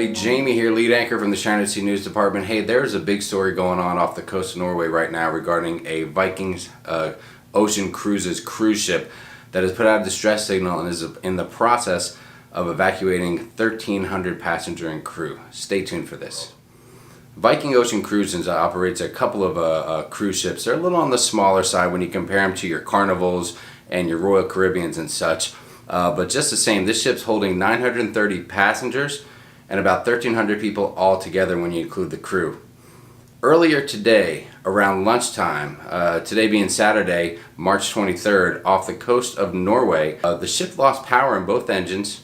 everybody, Jamie here, lead anchor from the Sharon at Sea News Department. Hey, there's a big story going on off the coast of Norway right now regarding a Vikings Ocean Cruises cruise ship that has put out a distress signal and is in the process of evacuating 1,300 passenger and crew. Stay tuned for this. Viking Ocean Cruises operates a couple of cruise ships. They're a little on the smaller side when you compare them to your Carnivals and your Royal Caribbeans and such. But just the same, this ship's holding 930 passengers and about 1,300 people altogether when you include the crew. Earlier today, around lunchtime, today being Saturday, March 23rd, off the coast of Norway, the ship lost power in both engines,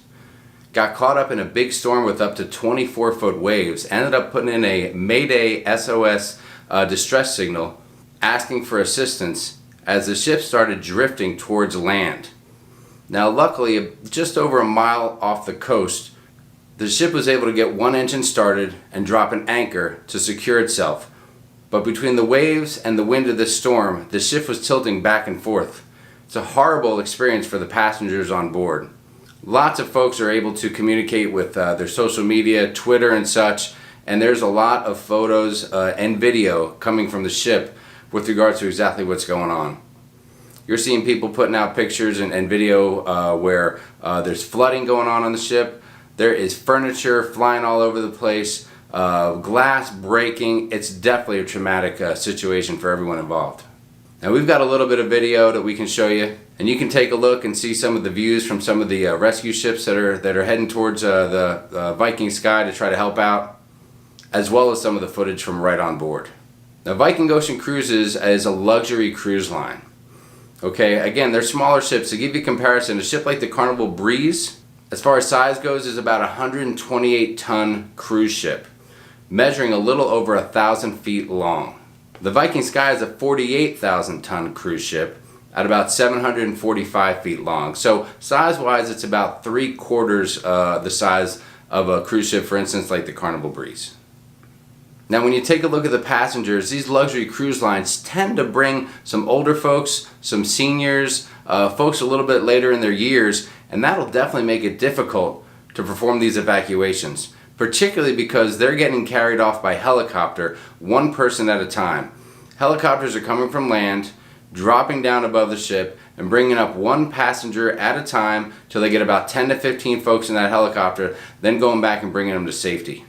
got caught up in a big storm with up to 24-foot waves, ended up putting in a Mayday SOS distress signal, asking for assistance as the ship started drifting towards land. Now luckily, just over a mile off the coast, the ship was able to get one engine started and drop an anchor to secure itself. But between the waves and the wind of this storm, the ship was tilting back and forth. It's a horrible experience for the passengers on board. Lots of folks are able to communicate with their social media, Twitter and such, and there's a lot of photos and video coming from the ship with regards to exactly what's going on. You're seeing people putting out pictures and video where there's flooding going on the ship. There is furniture flying all over the place, glass breaking. It's definitely a traumatic situation for everyone involved. Now we've got a little bit of video that we can show you, and you can take a look and see some of the views from some of the rescue ships that are heading towards the Viking sky to try to help out, as well as some of the footage from right on board. Now Viking Ocean Cruises is a luxury cruise line. Okay, again, they're smaller ships. To give you a comparison, a ship like the Carnival Breeze, as far as size goes, is about a 128-ton cruise ship, measuring a little over 1,000 feet long. The Viking Sky is a 48,000-ton cruise ship at about 745 feet long. So size-wise, it's about 3/4 the size of a cruise ship, for instance, like the Carnival Breeze. Now when you take a look at the passengers, these luxury cruise lines tend to bring some older folks, some seniors, folks a little bit later in their years, and that'll definitely make it difficult to perform these evacuations, particularly because they're getting carried off by helicopter, one person at a time. Helicopters are coming from land, dropping down above the ship, and bringing up one passenger at a time till they get about 10 to 15 folks in that helicopter, then going back and bringing them to safety.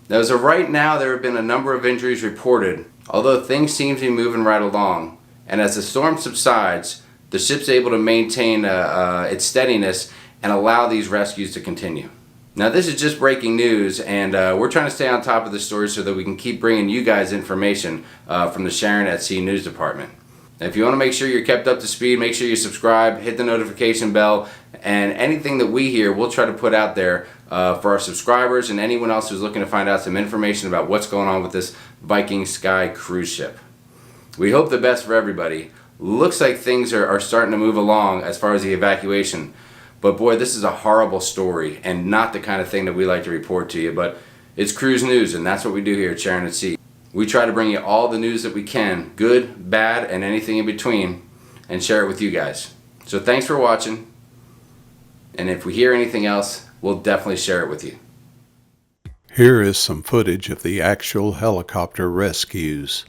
Now as of right now, there have been a number of injuries reported, although things seem to be moving right along. And as the storm subsides, the ship's able to maintain its steadiness and allow these rescues to continue. Now this is just breaking news, and we're trying to stay on top of the story so that we can keep bringing you guys information from the Sharon at Sea News Department. Now, if you want to make sure you're kept up to speed, make sure you subscribe, hit the notification bell, and anything that we hear we'll try to put out there for our subscribers and anyone else who's looking to find out some information about what's going on with this Viking Sky cruise ship. We hope the best for everybody. Looks like things are starting to move along as far as the evacuation. But boy, this is a horrible story and not the kind of thing that we like to report to you. But it's cruise news, and that's what we do here at Sharon at Sea. We try to bring you all the news that we can, good, bad, and anything in between, and share it with you guys. So thanks for watching, and if we hear anything else, we'll definitely share it with you. Here is some footage of the actual helicopter rescues.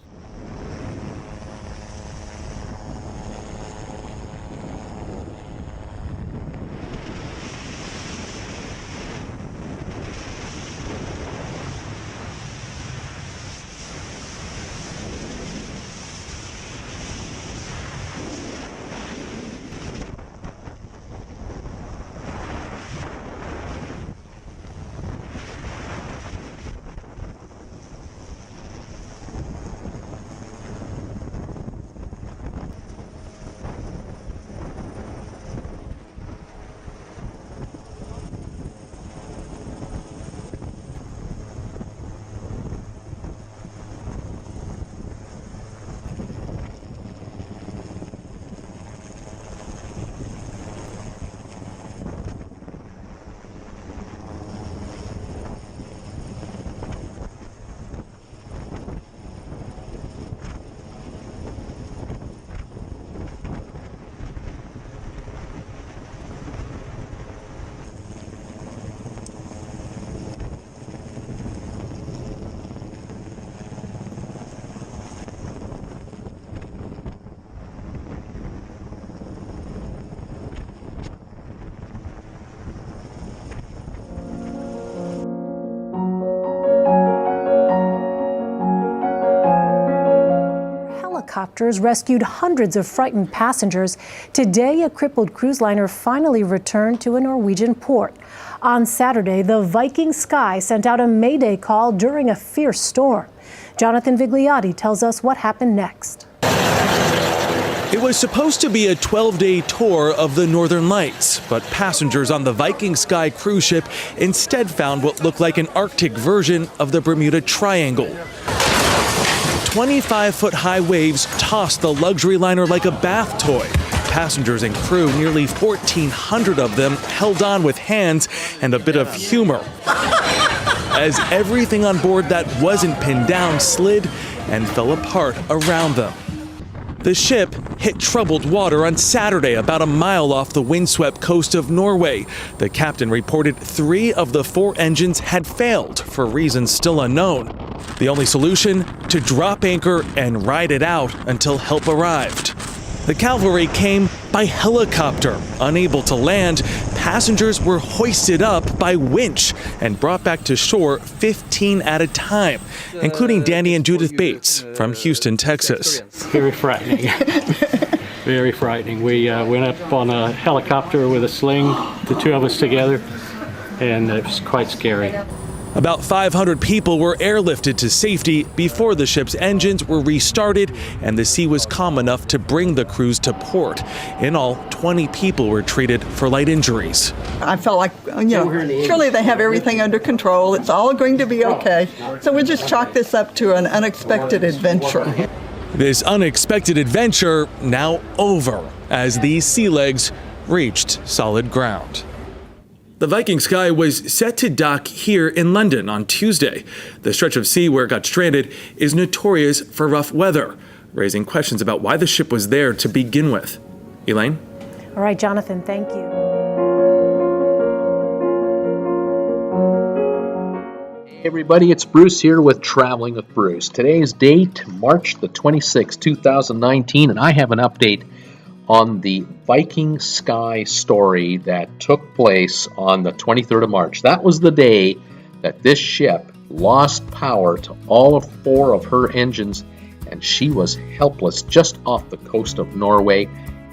helicopters rescued hundreds of frightened passengers. Today, a crippled cruise liner finally returned to a Norwegian port. On Saturday, the Viking Sky sent out a mayday call during a fierce storm. Jonathan Vigliotti tells us what happened next. It was supposed to be a 12-day tour of the Northern Lights, but passengers on the Viking Sky cruise ship instead found what looked like an Arctic version of the Bermuda Triangle. 25-foot-high waves tossed the luxury liner like a bath toy. Passengers and crew, nearly 1,400 of them, held on with hands and a bit of humor as everything on board that wasn't pinned down slid and fell apart around them. The ship hit troubled water on Saturday about a mile off the windswept coast of Norway. The captain reported 3 of the 4 engines had failed for reasons still unknown. The only solution? To drop anchor and ride it out until help arrived. The cavalry came by helicopter. Unable to land, passengers were hoisted up by winch and brought back to shore 15 at a time, including Danny and Judith Bates from Houston, Texas. Very frightening. Very frightening. We went up on a helicopter with a sling, the 2 of us together, and it was quite scary. About 500 people were airlifted to safety before the ship's engines were restarted and the sea was calm enough to bring the cruise to port. In all, 20 people were treated for light injuries. I felt like, surely they have everything under control. It's all going to be okay. So we just chalk this up to an unexpected adventure. This unexpected adventure now over as these sea legs reached solid ground. The Viking Sky was set to dock here in London on Tuesday. The stretch of sea where it got stranded is notorious for rough weather, raising questions about why the ship was there to begin with. Elaine? All right, Jonathan, thank you. Hey everybody, it's Bruce here with Traveling with Bruce. Today's date, March the 26th, 2019, and I have an update on the Viking Sky story that took place on the 23rd of March. That was the day that this ship lost power to all 4 of her engines, and she was helpless just off the coast of Norway.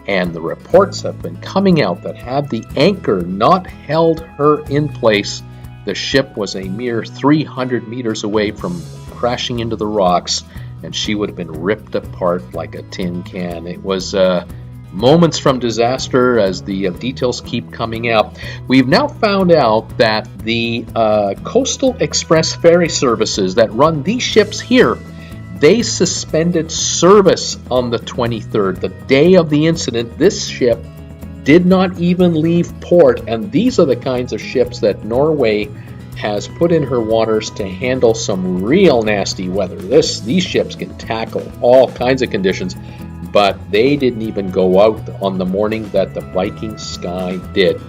And the reports have been coming out that had the anchor not held her in place, the ship was a mere 300 meters away from crashing into the rocks, and she would have been ripped apart like a tin can. It was moments from disaster as the details keep coming out. We've now found out that the Coastal Express ferry services that run these ships here, they suspended service on the 23rd, the day of the incident. This ship did not even leave port, and these are the kinds of ships that Norway has put in her waters to handle some real nasty weather. These ships can tackle all kinds of conditions, but they didn't even go out on the morning that the Viking Sky did.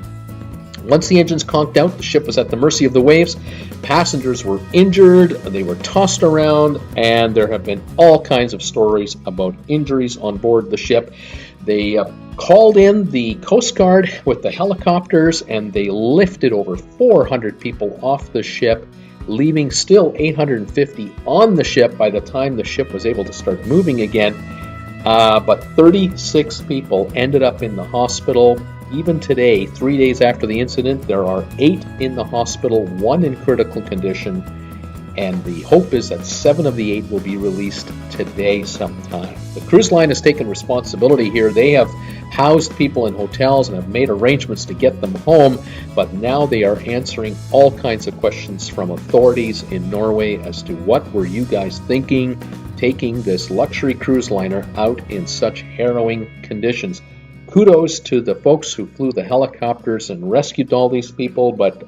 Once the engines conked out, the ship was at the mercy of the waves. Passengers were injured, they were tossed around, and there have been all kinds of stories about injuries on board the ship. They called in the Coast Guard with the helicopters, and they lifted over 400 people off the ship, leaving still 850 on the ship by the time the ship was able to start moving again. But 36 people ended up in the hospital. Even today, 3 days after the incident, there are 8 in the hospital, 1 in critical condition, and the hope is that 7 of the 8 will be released today sometime. The cruise line has taken responsibility here. They have housed people in hotels and have made arrangements to get them home, but now they are answering all kinds of questions from authorities in Norway as to what were you guys thinking, taking this luxury cruise liner out in such harrowing conditions. Kudos to the folks who flew the helicopters and rescued all these people, but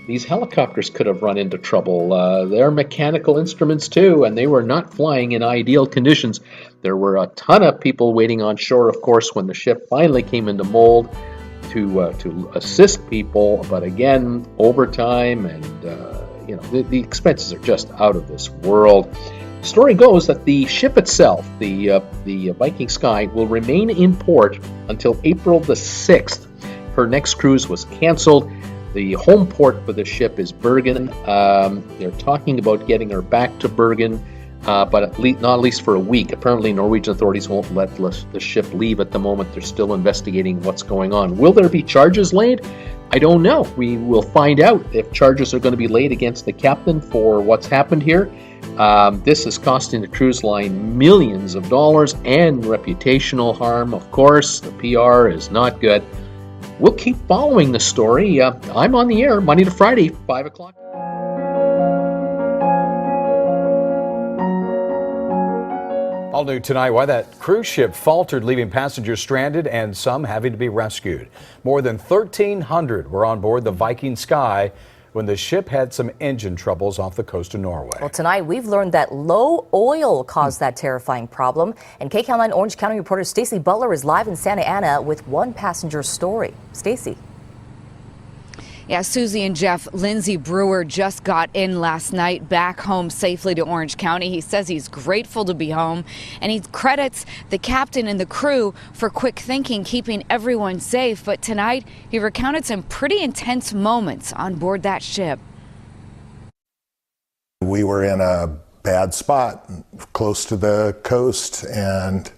these helicopters could have run into trouble. They're mechanical instruments too, and they were not flying in ideal conditions. There were a ton of people waiting on shore, of course, when the ship finally came into mold to assist people, but again, overtime and the expenses are just out of this world. The story goes that the ship itself, the Viking Sky, will remain in port until April the 6th. Her next cruise was canceled. The home port for the ship is Bergen. They're talking about getting her back to Bergen. but not at least for a week. Apparently, Norwegian authorities won't let the ship leave at the moment. They're still investigating what's going on. Will there be charges laid? I don't know. We will find out if charges are going to be laid against the captain for what's happened here. This is costing the cruise line millions of dollars and reputational harm. Of course, the PR is not good. We'll keep following the story. I'm on the air Monday to Friday, 5 o'clock. All new tonight, why that cruise ship faltered, leaving passengers stranded and some having to be rescued. More than 1,300 were on board the Viking Sky when the ship had some engine troubles off the coast of Norway. Well, tonight we've learned that low oil caused that terrifying problem. And KCAL 9 Orange County reporter Stacy Butler is live in Santa Ana with one passenger's story. Stacy. Yeah, Susie and Jeff, Lindsey Brewer just got in last night back home safely to Orange County. He says he's grateful to be home, and he credits the captain and the crew for quick thinking, keeping everyone safe. But tonight he recounted some pretty intense moments on board that ship. We were in a bad spot close to the coast, and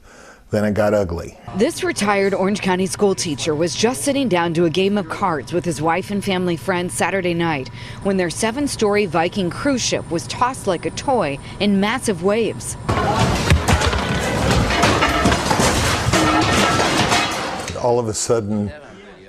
then it got ugly. This retired Orange County school teacher was just sitting down to a game of cards with his wife and family friends Saturday night when their 7-story Viking cruise ship was tossed like a toy in massive waves. All of a sudden,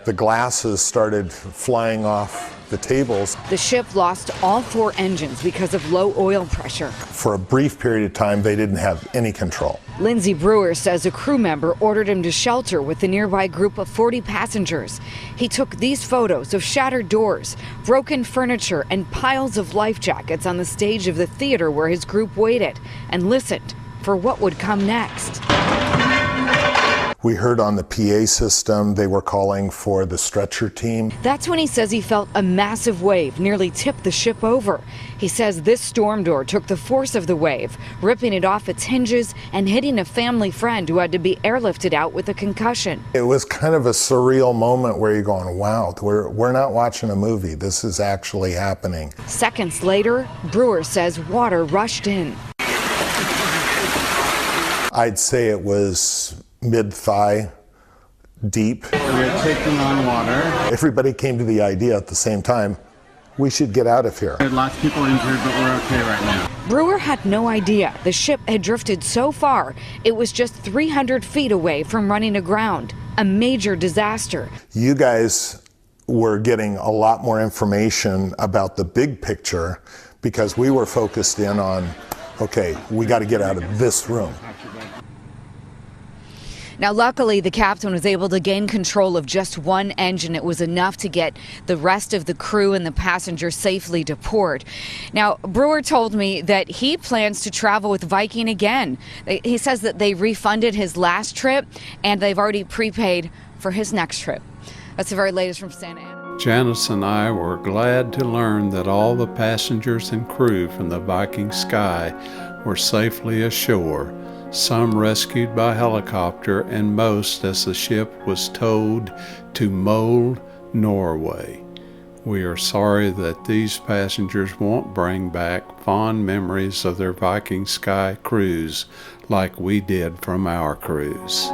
the glasses started flying off the tables. The ship lost all 4 engines because of low oil pressure. For a brief period of time, they didn't have any control. Lindsey Brewer says a crew member ordered him to shelter with a nearby group of 40 passengers. He took these photos of shattered doors, broken furniture, and piles of life jackets on the stage of the theater where his group waited and listened for what would come next. We heard on the PA system they were calling for the stretcher team. That's when he says he felt a massive wave nearly tip the ship over. He says this storm door took the force of the wave, ripping it off its hinges and hitting a family friend who had to be airlifted out with a concussion. It was kind of a surreal moment where you're going, wow, we're not watching a movie. This is actually happening. Seconds later, Brewer says water rushed in. I'd say it was mid-thigh deep. We're taking on water. Everybody came to the idea at the same time, we should get out of here. There are lots of people injured, but we're okay right now. Brewer had no idea the ship had drifted so far it was just 300 feet away from running aground. A major disaster. You guys were getting a lot more information about the big picture because we were focused in on, okay, we got to get out of this room. Now, luckily, the captain was able to gain control of just one engine. It was enough to get the rest of the crew and the passengers safely to port. Now, Brewer told me that he plans to travel with Viking again. He says that they refunded his last trip and they've already prepaid for his next trip. That's the very latest from Santa Ana. Janice and I were glad to learn that all the passengers and crew from the Viking Sky were safely ashore, some rescued by helicopter and most as the ship was towed to Molde, Norway. We are sorry that these passengers won't bring back fond memories of their Viking Sky cruise like we did from our cruise.